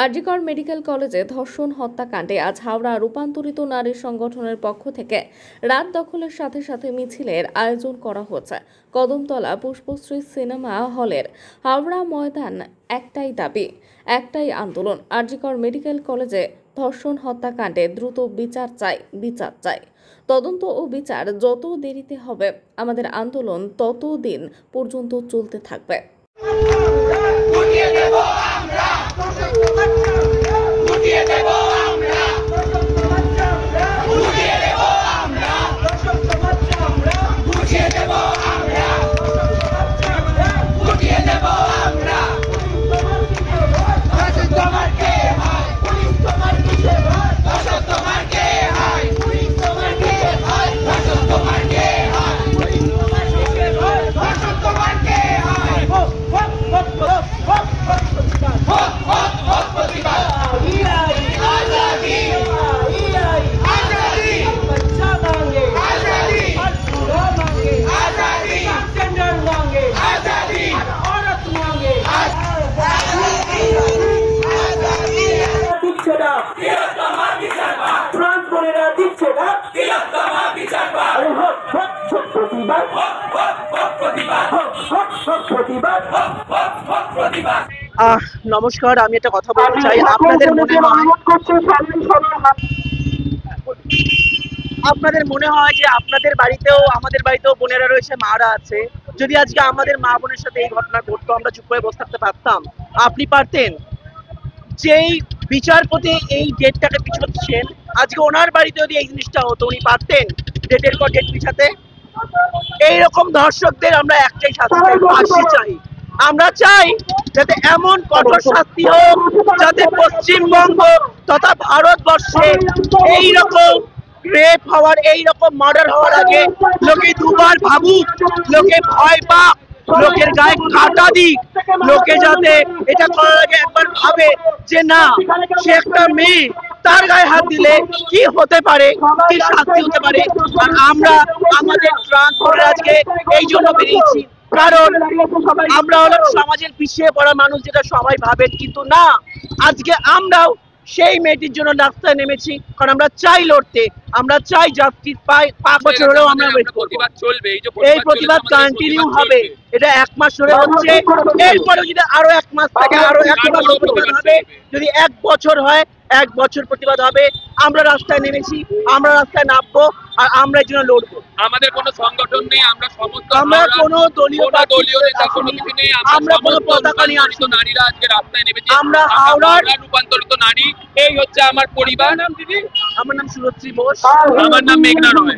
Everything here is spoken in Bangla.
আরজিকর মেডিকেল কলেজে ধর্ষণ হত্যাকাণ্ডে আজ হাওড়া রূপান্তরিত নারী সংগঠনের পক্ষ থেকে রাত দখলের সাথে সাথে মিছিলের আয়োজন করা হচ্ছে। কদমতলা পুষ্পশ্রী সিনেমা হলের হাওড়া ময়দান একটাই দাবি, একটাই আন্দোলন। আরজিকর মেডিকেল কলেজে ধর্ষণ হত্যাকাণ্ডে দ্রুত বিচার চাই। তদন্ত ও বিচার যত দেরিতে হবে, আমাদের আন্দোলন তত দিন পর্যন্ত চলতে থাকবে। নমস্কার, আমি একটা কথা বলতে চাই। আপনাদের মনে হয় যে আপনাদের বাড়িতেও আমাদের বাড়িতেও বোনেরা রয়েছে, মারা আছে। যদি আজকে আমাদের মা বোনের সাথে এই ঘটনা ঘটতো, আমরা চুপ করে বসে থাকতে পারতাম? আপনি পারতেন? যেই বিচারপতি এই ডেটটাকে পিছাচ্ছেন, আজকে ওনার বাড়িতে যদি এই জিনিসটা হতো, উনি পারতেন ডেটের পর ডেট পিছাতে? এইরকম ধর্ষকদের আমরা একটাই শাস্তি চাই, ফাঁসি চাই। আমরা চাই যাতে এমন কঠোর শাস্তি হোক যাতে পশ্চিমবঙ্গ তথা ভারতবর্ষে এইরকম রেপ হওয়ার, এইরকম মার্ডার হওয়ার আগে লোকে দুবার ভাবুক, লোকে ভয় পাক, লোকের গায়ে কাঁটা দিক, লোকে যাতে এটা করার আগে একবার ভাবে যে না, সে একটা মেয়ে, তার গায়ে হাত দিলে কি হতে পারে, কি শাস্তি হতে পারে। আর আমরা আমাদের ট্রান্স করে আজকে এই জন্য বেরিয়েছি, কারণ আমরা হলাম সমাজের পিছিয়ে পড়া মানুষ, যেটা সবাই ভাবেন, কিন্তু না, আজকে আমরাও সেই মেয়েটির জন্য রাস্তায় নেমেছি, কারণ আমরা চাই লড়তে, আমরা চাই জাস্টিস পাই। 5 বছর হলেও আমরা ওয়েট করব, এই প্রতিবাদ কন্টিনিউ হবে। এটা 1 মাস ধরে হচ্ছে, এরপরে যদি আরো 1 মাস থাকে আরো 1 মাস প্রতিবাদ হবে, যদি 1 বছর হয় 1 বছর প্রতিবাদ হবে। আমরা রাস্তায় নেমেছি, আমরা রাস্তায় নামবো, আর আমরা এই জন্য লড়বো। আমাদের কোনো সংগঠন নেই, আমরা সমস্ত কোনো দলীয় নেতা কোনো কিছু নেই, আমরা কোনো পতাকা নিয়ে আসি। নারীরা আজকে রাস্তায় নেমেছি, আমরা হাওড়ার রূপান্তরিত নারী। এই হচ্ছে আমার পরিবার। দিদি, আমার নাম সুরশ্রী বোস, আমার নাম মেঘনা রয়।